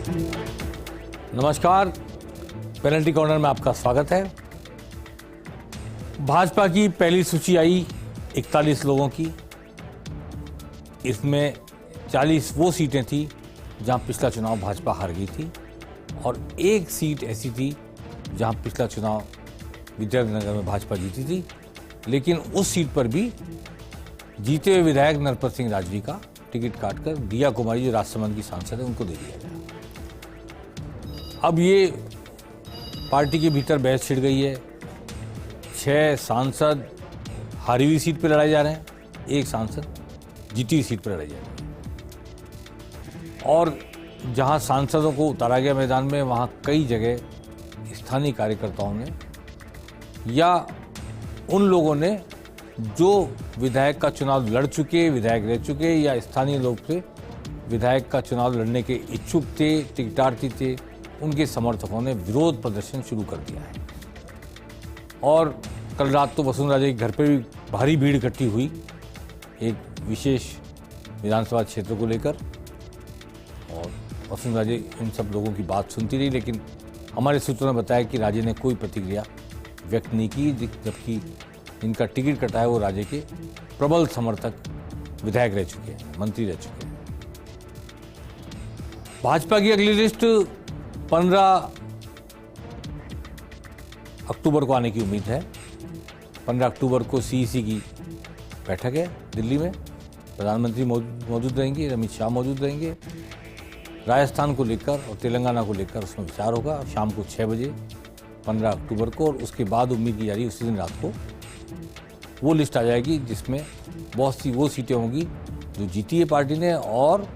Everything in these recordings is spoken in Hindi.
नमस्कार, पेनल्टी कॉर्नर में आपका स्वागत है। भाजपा की पहली सूची आई 41 लोगों की। इसमें 40 वो सीटें थी जहां पिछला चुनाव भाजपा हार गई थी और एक सीट ऐसी थी जहां पिछला चुनाव विद्यार्थीनगर में भाजपा जीती थी, लेकिन उस सीट पर भी जीते हुए विधायक नरपत सिंह राजवी का टिकट काटकर दिया कुमारी, जो राजसमंद की सांसद है, उनको दे दिया गया। अब ये पार्टी के भीतर बहस छिड़ गई है। 6 सांसद हारी हुई सीट पर लड़ाए जा रहे हैं, एक सांसद जीती हुई सीट पर लड़ाई जा रही है। और जहां सांसदों को उतारा गया मैदान में, वहां कई जगह स्थानीय कार्यकर्ताओं ने या उन लोगों ने जो विधायक का चुनाव लड़ चुके, विधायक रह चुके या स्थानीय लोग थे, विधायक का चुनाव लड़ने के इच्छुक थे, टिकटार्थी थे, उनके समर्थकों ने विरोध प्रदर्शन शुरू कर दिया है। और कल रात तो वसुंधरा जी के घर पर भी भारी भीड़ इकट्ठी हुई एक विशेष विधानसभा क्षेत्र को लेकर, और वसुंधरा जी उन सब लोगों की बात सुनती रही, लेकिन हमारे सूत्रों ने बताया कि राजे ने कोई प्रतिक्रिया व्यक्त नहीं की, जबकि इनका टिकट कटा है वो राज्य के प्रबल समर्थक विधायक रह चुके हैं, मंत्री रह चुके हैं। भाजपा की अगली लिस्ट 15 अक्टूबर को आने की उम्मीद है। 15 अक्टूबर को सीईसी की बैठक है दिल्ली में। प्रधानमंत्री मौजूद रहेंगे, अमित शाह मौजूद रहेंगे। राजस्थान को लेकर और तेलंगाना को लेकर उसमें विचार होगा शाम को 6 बजे 15 अक्टूबर को। और उसके बाद उम्मीद की जा रही है उसी दिन रात को वो लिस्ट आ जाएगी जिसमें बहुत सी वो सीटें होंगी जो जीती है पार्टी ने और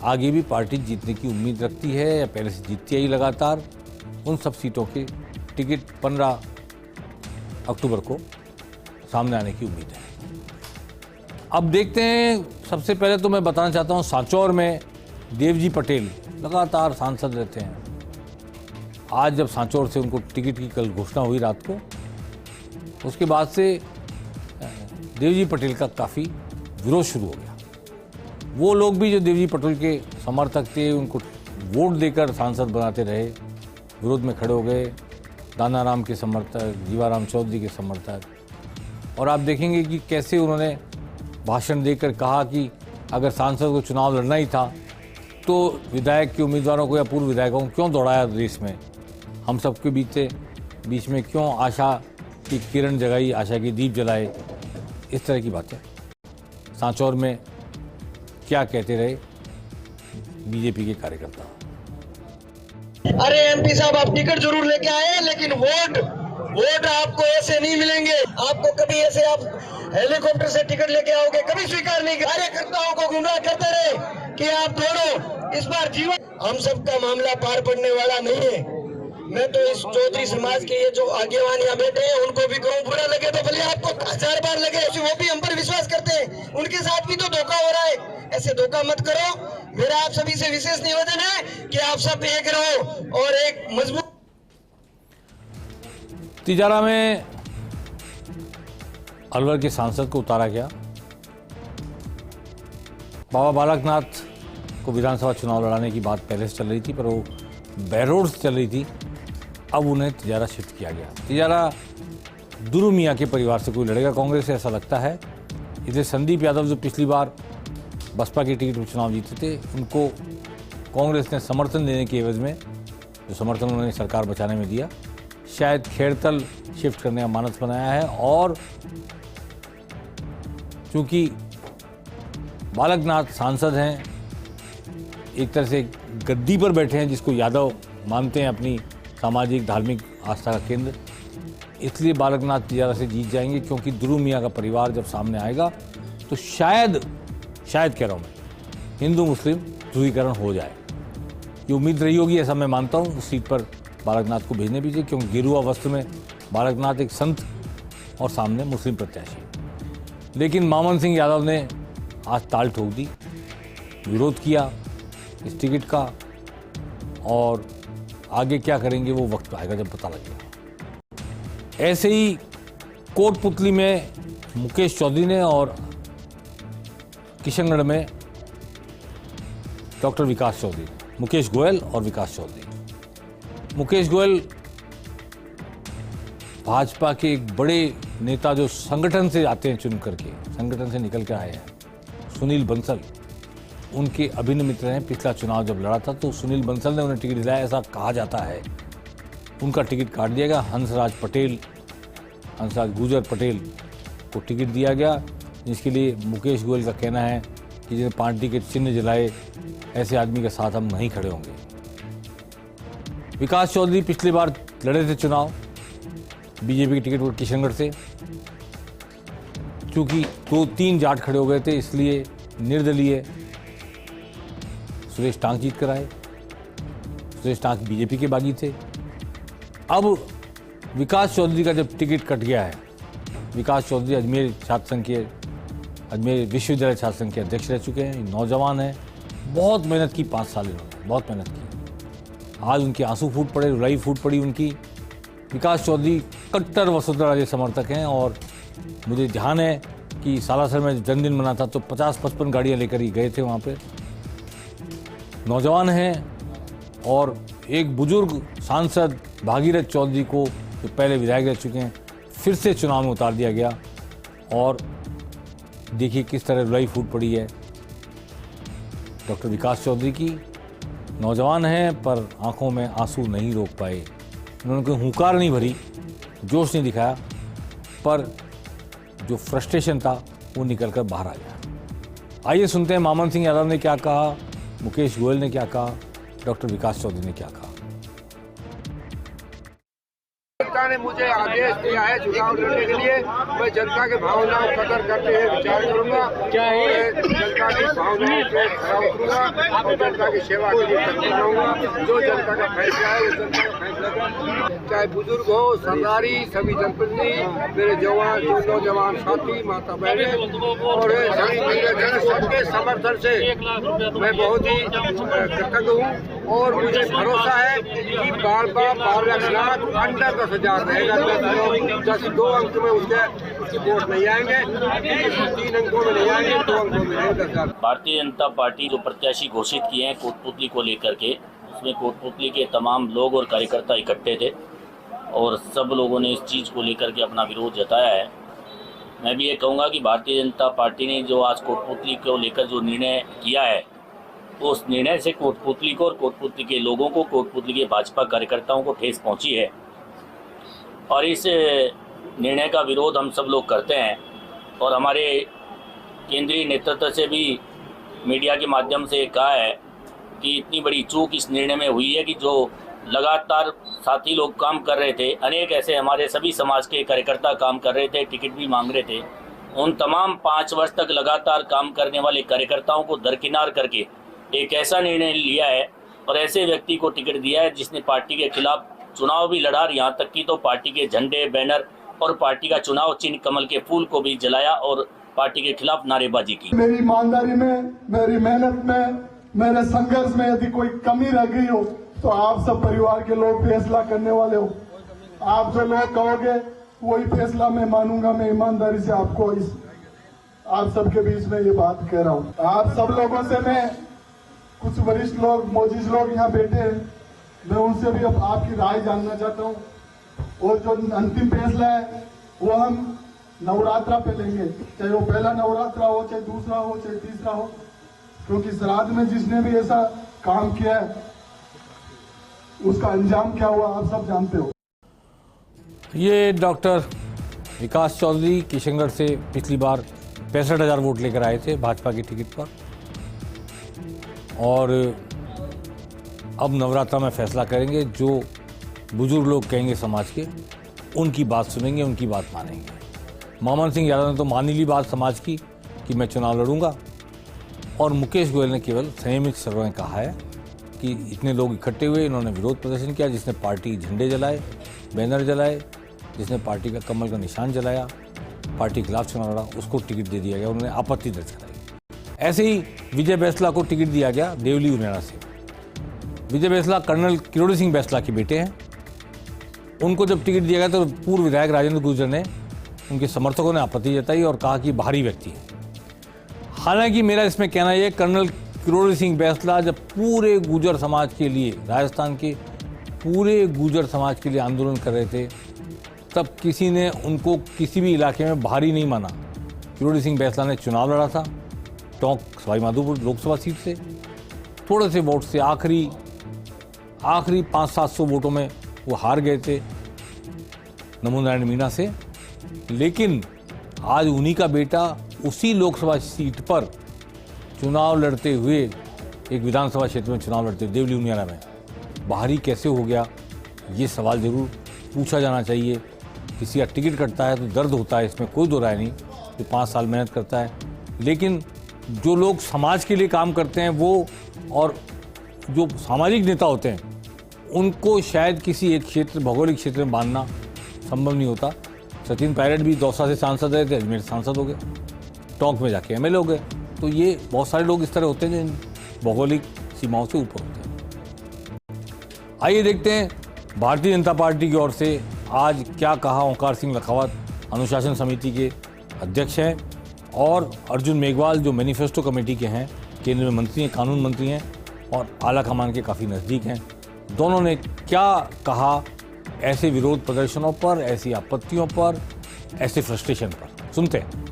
आगे भी पार्टी जीतने की उम्मीद रखती है या पहले से जीतती आई लगातार। उन सब सीटों के टिकट 15 अक्टूबर को सामने आने की उम्मीद है। अब देखते हैं, सबसे पहले तो मैं बताना चाहता हूं, सांचौर में देवजी पटेल लगातार सांसद रहते हैं। आज जब सांचौर से उनको टिकट की कल घोषणा हुई रात को, उसके बाद से देवजी पटेल का काफ़ी विरोध शुरू हो गया। वो लोग भी जो देवजी पटेल के समर्थक थे, उनको वोट देकर सांसद बनाते रहे, विरोध में खड़े हो गए। दानाराम के समर्थक, जीवाराम चौधरी के समर्थक। और आप देखेंगे कि कैसे उन्होंने भाषण देकर कहा कि अगर सांसद को चुनाव लड़ना ही था तो विधायक के उम्मीदवारों को या पूर्व विधायकों को क्यों दौड़ाया रेस में, हम सबके बीच में क्यों आशा की किरण जगाई, आशा की दीप जलाए, इस तरह की बातें। सांचौर में क्या कहते रहे बीजेपी के कार्यकर्ता। अरे एमपी साहब, आप टिकट जरूर लेके आए, लेकिन वोट आपको ऐसे नहीं मिलेंगे। आपको कभी ऐसे आप हेलीकॉप्टर से टिकट लेके आओगे, कभी स्वीकार नहीं। कार्यकर्ताओं को गुमराह करते रहे कि आप दोनों इस बार जीवन। हम सबका मामला पार पड़ने वाला नहीं है। मैं तो इस चौधरी समाज के ये जो आगेवान यहाँ बैठे हैं उनको भी कहूँ, बुरा लगे तो भले आपको 1000 बार लगे, वो भी हम पर विश्वास करते हैं। उनके साथ भी तो धोखा हो रहा है, ऐसे धोखा मत करो। मेरा आप सभी से विशेष निवेदन है कि आप सब एक रहो और एक मजबूत। तिजारा में अलवर के सांसद को उतारा गया। बाबा बालकनाथ को विधानसभा चुनाव लड़ाने की बात पहले से चल रही थी, पर वो बहरोड से चल रही थी। अब उन्हें तिजारा शिफ्ट किया गया। तिजारा दुरू मियाँ के परिवार से कोई लड़ेगा कांग्रेस से, ऐसा लगता है। इसे संदीप यादव जो पिछली बार बसपा के टिकट पर चुनाव जीते थे, उनको कांग्रेस ने समर्थन देने के एवज में, जो समर्थन उन्होंने सरकार बचाने में दिया, शायद खेड़तल शिफ्ट करने का मानस बनाया है। और चूंकि बालकनाथ सांसद हैं, एक तरह से गद्दी पर बैठे हैं जिसको यादव मानते हैं अपनी सामाजिक धार्मिक आस्था का केंद्र, इसलिए बालकनाथ तिजारा से जीत जाएंगे। क्योंकि दुरू मियाँ का परिवार जब सामने आएगा तो शायद कह रहा हूँ मैं, हिंदू मुस्लिम ध्रुवीकरण हो जाए। ये उम्मीद रही होगी, ऐसा मैं मानता हूँ। उस सीट पर बालकनाथ को भेजने भी चाहिए, क्योंकि गेरुआ वस्त्र में बालकनाथ एक संत और सामने मुस्लिम प्रत्याशी। लेकिन मामन सिंह यादव ने आज ताल ठोक दी, विरोध किया इस टिकट का, और आगे क्या करेंगे वो वक्त आएगा जब पता लगेगा। ऐसे ही कोटपुतली में मुकेश चौधरी ने और किशनगढ़ में डॉक्टर विकास चौधरी ने मुकेश गोयल और विकास चौधरी। मुकेश गोयल भाजपा के एक बड़े नेता जो संगठन से आते हैं, चुन करके संगठन से निकल कर आए हैं, सुनील बंसल, उनके अभिन्न मित्र हैं। पिछला चुनाव जब लड़ा था तो सुनील बंसल ने उन्हें टिकट दिलाया, ऐसा कहा जाता है। उनका टिकट काट दिया गया। हंसराज गुर्जर पटेल को टिकट दिया गया, जिसके लिए मुकेश गोयल का कहना है कि जिन्हें पार्टी के चिन्ह जलाए, ऐसे आदमी के साथ हम नहीं खड़े होंगे। विकास चौधरी पिछली बार लड़े थे चुनाव बीजेपी की टिकट पर किशनगढ़ से, चूंकि 2-3 जाट खड़े हो गए थे, इसलिए निर्दलीय सुरेश टांक जीत कर आए। सुरेश टांक बीजेपी के बागी थे। अब विकास चौधरी का जब टिकट कट गया है, विकास चौधरी अजमेर विश्वविद्यालय छात्र संघ के अध्यक्ष रह चुके हैं। नौजवान है, बहुत मेहनत की, 5 साल इन्होंने बहुत मेहनत की। आज उनके आंसू फूट पड़े, रुलाई फूट पड़ी उनकी। विकास चौधरी कट्टर वसुंधरा राजे समर्थक हैं और मुझे ध्यान है कि सालासर में जन्मदिन मना था तो 50-55 गाड़ियाँ लेकर ही गए थे वहाँ पे। नौजवान हैं और एक बुजुर्ग सांसद भागीरथ चौधरी को, जो पहले विधायक रह चुके हैं, फिर से चुनाव में उतार दिया गया और देखिए किस तरह रुलाई फूट पड़ी है डॉक्टर विकास चौधरी की। नौजवान हैं पर आंखों में आंसू नहीं रोक पाए। उन्होंने कोई हुंकार नहीं भरी, जोश नहीं दिखाया, पर जो फ्रस्ट्रेशन था वो निकल कर बाहर आ गया। आइए सुनते हैं मामन सिंह यादव ने क्या कहा, मुकेश गोयल ने क्या कहा, डॉक्टर विकास चौधरी ने क्या कहा। जनता ने मुझे आदेश दिया है चुनाव लड़ने के लिए। मैं जनता के भावनाओं को कदर करते हुए विचार करूंगा और जनता की भावनाओं पे खरा उतरूंगा और जनता की सेवा के लिए तत्पर रहूंगा। जो जनता का फैसला है, उस जनता का फैसला करूंगा। चाहे बुजुर्ग हो, सरदारी, सभी जनप्रतिनिधि, मेरे जवान, जो नौजवान साथी, माता बहनें और सभी मेरे सबके समर्थन से मैं बहुत ही कृतज्ञ हूँ और मुझे भरोसा है कि बार-बार 12 लाख अंडर 10,000 रहेगा। 2 अंक में उसके वोट नहीं आएंगे, 3 अंकों में नहीं आएंगे, 2 अंकों में रहेंगे 10,000। भारतीय जनता पार्टी जो प्रत्याशी घोषित किए हैं कोटपुतली को लेकर के, उसमें कोटपुतली के तमाम लोग और कार्यकर्ता इकट्ठे थे और सब लोगों ने इस चीज़ को लेकर के अपना विरोध जताया है। मैं भी ये कहूँगा कि भारतीय जनता पार्टी ने जो आज कोटपुतली को लेकर जो निर्णय किया है, उस निर्णय से कोटपुतली को और कोटपुतली के लोगों को, कोटपुतली के भाजपा कार्यकर्ताओं को ठेस पहुंची है और इस निर्णय का विरोध हम सब लोग करते हैं और हमारे केंद्रीय नेतृत्व से भी मीडिया के माध्यम से कहा है कि इतनी बड़ी चूक इस निर्णय में हुई है कि जो लगातार साथी लोग काम कर रहे थे, अनेक ऐसे हमारे सभी समाज के कार्यकर्ता काम कर रहे थे, टिकट भी मांग रहे थे, उन तमाम 5 वर्ष तक लगातार काम करने वाले कार्यकर्ताओं को दरकिनार करके एक ऐसा निर्णय लिया है और ऐसे व्यक्ति को टिकट दिया है जिसने पार्टी के खिलाफ चुनाव भी लड़ा, यहाँ तक कि तो पार्टी के झंडे, बैनर और पार्टी का चुनाव चिन्ह कमल के फूल को भी जलाया और पार्टी के खिलाफ नारेबाजी की। मेरी ईमानदारी में, मेरी मेहनत में, मेरे संघर्ष में यदि कोई कमी रह गई हो तो आप सब परिवार के लोग फैसला करने वाले हो। आप जो लोग कहोगे वही फैसला मैं मानूंगा। मैं ईमानदारी से आपको आप सबके बीच में ये बात कह रहा हूँ। आप सब लोगों से मैं, कुछ वरिष्ठ लोग, मोजिज लोग यहाँ बैठे हैं, मैं उनसे भी अब आपकी राय जानना चाहता हूँ। और जो अंतिम फैसला है वो हम नवरात्रा पे लेंगे, चाहे वो पहला नवरात्रा हो, चाहे दूसरा हो, चाहे तीसरा हो, क्योंकि श्राद्ध में जिसने भी ऐसा काम किया है उसका अंजाम क्या हुआ आप सब जानते हो। ये डॉक्टर विकास चौधरी किशनगढ़ से पिछली बार 65,000 वोट लेकर आए थे भाजपा की टिकट पर और अब नवरात्रा में फैसला करेंगे। जो बुजुर्ग लोग कहेंगे समाज के, उनकी बात सुनेंगे, उनकी बात मानेंगे। मामन सिंह यादव ने तो मान ही ली बात समाज की कि मैं चुनाव लड़ूंगा और मुकेश गोयल ने केवल संयमित स्वर में कहा है कि इतने लोग इकट्ठे हुए, इन्होंने विरोध प्रदर्शन किया, जिसने पार्टी झंडे जलाए, बैनर जलाए, जिसने पार्टी का कमल का निशान जलाया, पार्टी के खिलाफ चुनाव लड़ा, उसको टिकट दे दिया गया। उन्होंने आपत्ति दर्ज कराई। ऐसे ही विजय बैसला को टिकट दिया गया देवली उनेड़ा से। विजय बैसला कर्नल किरोड़ी सिंह बैसला के बेटे हैं। उनको जब टिकट दिया गया तो पूर्व विधायक राजेंद्र गुर्जर ने, उनके समर्थकों ने आपत्ति जताई और कहा कि बाहरी व्यक्ति है। हालांकि मेरा इसमें कहना यह, कर्नल किरोड़ी सिंह बैंसला जब पूरे गुर्जर समाज के लिए, राजस्थान के पूरे गुर्जर समाज के लिए आंदोलन कर रहे थे, तब किसी ने उनको किसी भी इलाके में भारी नहीं माना। किरोड़ी सिंह बैंसला ने चुनाव लड़ा था टोंक सवाई माधोपुर लोकसभा सीट से, थोड़े से वोट से, आखिरी 500-700 वोटों में वो हार गए थे नमो नारायण मीणा से। लेकिन आज उन्हीं का बेटा उसी लोकसभा सीट पर चुनाव लड़ते हुए, एक विधानसभा क्षेत्र में चुनाव लड़ते हुए देवली उनियारा में बाहरी कैसे हो गया, ये सवाल जरूर पूछा जाना चाहिए। किसी का टिकट कटता है तो दर्द होता है, इसमें कोई दो राय नहीं, जो 5 साल मेहनत करता है। लेकिन जो लोग समाज के लिए काम करते हैं वो, और जो सामाजिक नेता होते हैं, उनको शायद किसी एक क्षेत्र, भौगोलिक क्षेत्र में बांधना संभव नहीं होता। सचिन पायलट भी दौसा से सांसद रहे थे, अजमेर सांसद हो गए, टोंक में जाके एमएलए हो गए। तो ये बहुत सारे लोग इस तरह होते हैं जो इन भौगोलिक सीमाओं से ऊपर होते हैं। आइए देखते हैं भारतीय जनता पार्टी की ओर से आज क्या कहा ओंकार सिंह लखावत, अनुशासन समिति के अध्यक्ष हैं, और अर्जुन मेघवाल जो मैनिफेस्टो कमेटी के हैं, केंद्र में मंत्री हैं, कानून मंत्री हैं और आला कमान के काफ़ी नज़दीक हैं। दोनों ने क्या कहा ऐसे विरोध प्रदर्शनों पर, ऐसी आपत्तियों पर, ऐसे फ्रस्ट्रेशन पर, सुनते हैं।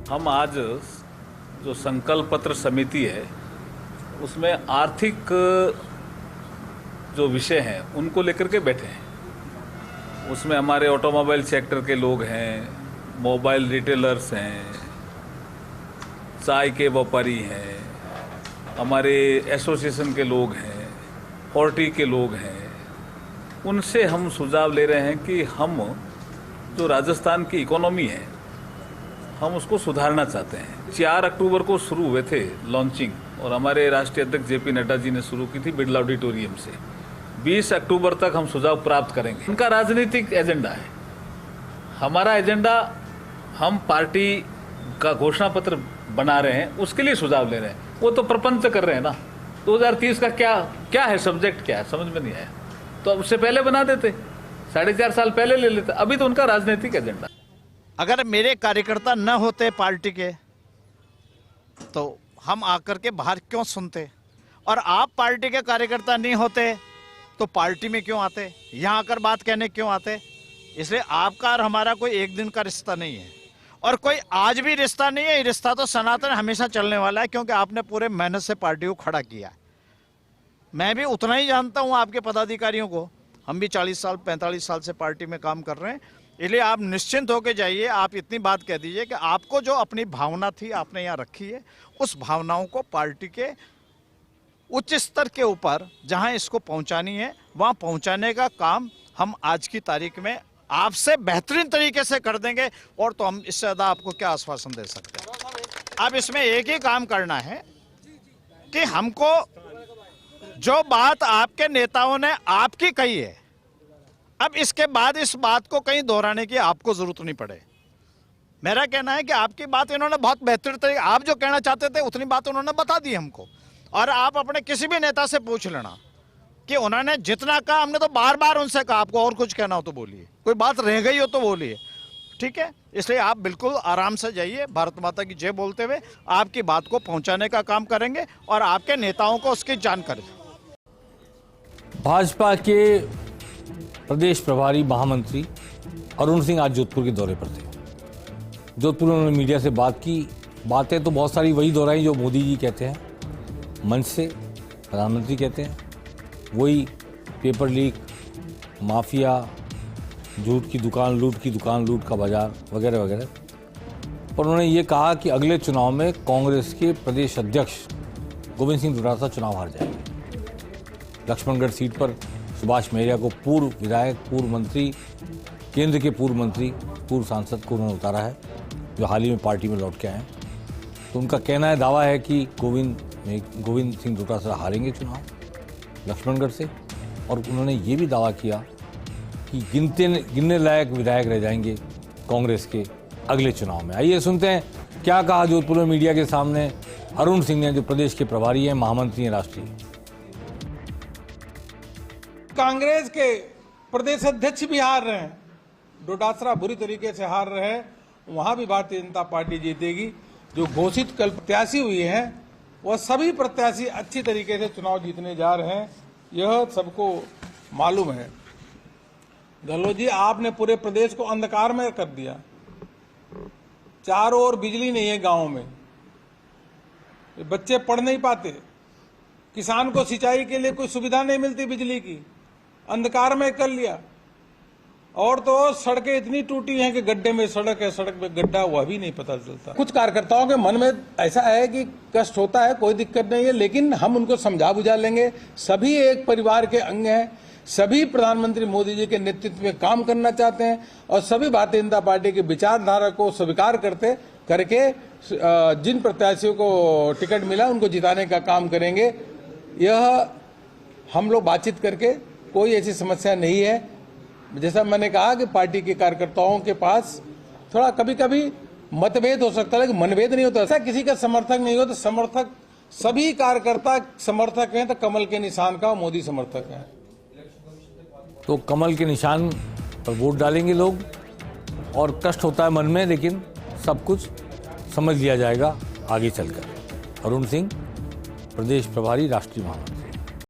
हम आज जो संकल्प पत्र समिति है उसमें आर्थिक जो विषय हैं उनको लेकर के बैठे हैं। उसमें हमारे ऑटोमोबाइल सेक्टर के लोग हैं, मोबाइल रिटेलर्स हैं, चाय के व्यापारी हैं, हमारे एसोसिएशन के लोग हैं, हॉर्टी के लोग हैं। उनसे हम सुझाव ले रहे हैं कि हम जो राजस्थान की इकोनॉमी है हम उसको सुधारना चाहते हैं। 4 अक्टूबर को शुरू हुए थे लॉन्चिंग, और हमारे राष्ट्रीय अध्यक्ष जेपी नड्डा जी ने शुरू की थी बिरला ऑडिटोरियम से। 20 अक्टूबर तक हम सुझाव प्राप्त करेंगे। उनका राजनीतिक एजेंडा है, हमारा एजेंडा, हम पार्टी का घोषणा पत्र बना रहे हैं, उसके लिए सुझाव ले रहे हैं। वो तो प्रपंच कर रहे हैं ना, 2030 का क्या है, सब्जेक्ट क्या है, समझ में नहीं आया। तो उससे पहले बना देते, 4.5 साल पहले ले लेते। अभी तो उनका राजनीतिक एजेंडा। अगर मेरे कार्यकर्ता न होते पार्टी के तो हम आकर के बाहर क्यों सुनते, और आप पार्टी के कार्यकर्ता नहीं होते तो पार्टी में क्यों आते, यहाँ आकर बात कहने क्यों आते। इसलिए आपका और हमारा कोई एक दिन का रिश्ता नहीं है, और कोई आज भी रिश्ता नहीं है। ये रिश्ता तो सनातन हमेशा चलने वाला है, क्योंकि आपने पूरे मेहनत से पार्टी को खड़ा किया है। मैं भी उतना ही जानता हूँ आपके पदाधिकारियों को, हम भी 40 साल 45 साल से पार्टी में काम कर रहे हैं। इसलिए आप निश्चिंत होकर जाइए। आप इतनी बात कह दीजिए कि आपको जो अपनी भावना थी आपने यहाँ रखी है, उस भावनाओं को पार्टी के उच्च स्तर के ऊपर जहाँ इसको पहुँचानी है वहाँ पहुँचाने का काम हम आज की तारीख में आपसे बेहतरीन तरीके से कर देंगे। और तो हम इससे ज़्यादा आपको क्या आश्वासन दे सकते हैं। अब इसमें एक ही काम करना है कि हमको जो बात आपके नेताओं ने आपकी कही है, अब इसके बाद इस बात को कहीं दोहराने की आपको जरूरत नहीं पड़े। मेरा कहना है कि आपकी बात इन्होंने बहुत बेहतर तरीके, आप जो कहना चाहते थे उतनी बात उन्होंने बता दी हमको। और आप अपने किसी भी नेता से पूछ लेना कि उन्होंने जितना कहा, हमने तो बार बार उनसे कहा आपको और कुछ कहना हो तो बोलिए, कोई बात रह गई हो तो बोलिए, ठीक है। इसलिए आप बिल्कुल आराम से जाइए, भारत माता की जय बोलते हुए आपकी बात को पहुंचाने का काम करेंगे और आपके नेताओं को उसकी जानकारी। भाजपा के प्रदेश प्रभारी महामंत्री अरुण सिंह आज जोधपुर के दौरे पर थे। जोधपुर में उन्होंने मीडिया से बात की। बातें तो बहुत सारी वही दोहराई जो मोदी जी कहते हैं मंच से, प्रधानमंत्री कहते हैं, वही पेपर लीक, माफिया, झूठ की दुकान, लूट का बाजार वगैरह वगैरह। पर उन्होंने ये कहा कि अगले चुनाव में कांग्रेस के प्रदेश अध्यक्ष गोविंद सिंह डोटासरा चुनाव हार जाएंगे। लक्ष्मणगढ़ सीट पर सुभाष मेहरिया को पूर्व विधायक, पूर्व मंत्री, केंद्र के पूर्व मंत्री, पूर्व सांसद को उन्होंने उतारा है, जो हाल ही में पार्टी में लौट के आए हैं। तो उनका कहना है, दावा है कि गोविंद सिंह डोटासरा हारेंगे चुनाव लक्ष्मणगढ़ से। और उन्होंने ये भी दावा किया कि गिनने लायक विधायक रह जाएंगे कांग्रेस के अगले चुनाव में। आइए सुनते हैं क्या कहा जोधपुर में मीडिया के सामने अरुण सिंह ने, जो प्रदेश के प्रभारी हैं, महामंत्री हैं राष्ट्रीय। कांग्रेस के प्रदेश अध्यक्ष भी हार रहे हैं, डोटासरा बुरी तरीके से हार रहे हैं, वहां भी भारतीय जनता पार्टी जीतेगी। जो घोषित कल प्रत्याशी हुए हैं वह सभी प्रत्याशी अच्छी तरीके से चुनाव जीतने जा रहे हैं, यह सबको मालूम है। गहलोत जी, आपने पूरे प्रदेश को अंधकारमय कर दिया। चारों ओर बिजली नहीं है गांव में, बच्चे पढ़ नहीं पाते, किसान को सिंचाई के लिए कोई सुविधा नहीं मिलती बिजली की, अंधकारमय कर लिया। और तो सड़कें इतनी टूटी हैं कि गड्ढे में सड़क है, सड़क में गड्ढा, वह भी नहीं पता चलता। कुछ कार्यकर्ताओं के मन में ऐसा है कि कष्ट होता है, कोई दिक्कत नहीं है, लेकिन हम उनको समझा बुझा लेंगे। सभी एक परिवार के अंग हैं, सभी प्रधानमंत्री मोदी जी के नेतृत्व में काम करना चाहते हैं और सभी भारतीय जनता पार्टी की विचारधारा को स्वीकार करके जिन प्रत्याशियों को टिकट मिला उनको जिताने का काम करेंगे। यह हम लोग बातचीत करके, कोई ऐसी समस्या नहीं है। जैसा मैंने कहा कि पार्टी के कार्यकर्ताओं के पास थोड़ा कभी कभी मतभेद हो सकता है, लेकिन मनभेद नहीं होता। ऐसा किसी का समर्थक नहीं हो तो समर्थक, सभी कार्यकर्ता समर्थक हैं तो कमल के निशान का मोदी समर्थक हैं। तो कमल के निशान पर वोट डालेंगे लोग, और कष्ट होता है मन में, लेकिन सब कुछ समझ लिया जाएगा आगे चलकर। अरुण सिंह, प्रदेश प्रभारी, राष्ट्रीय महामंत्री।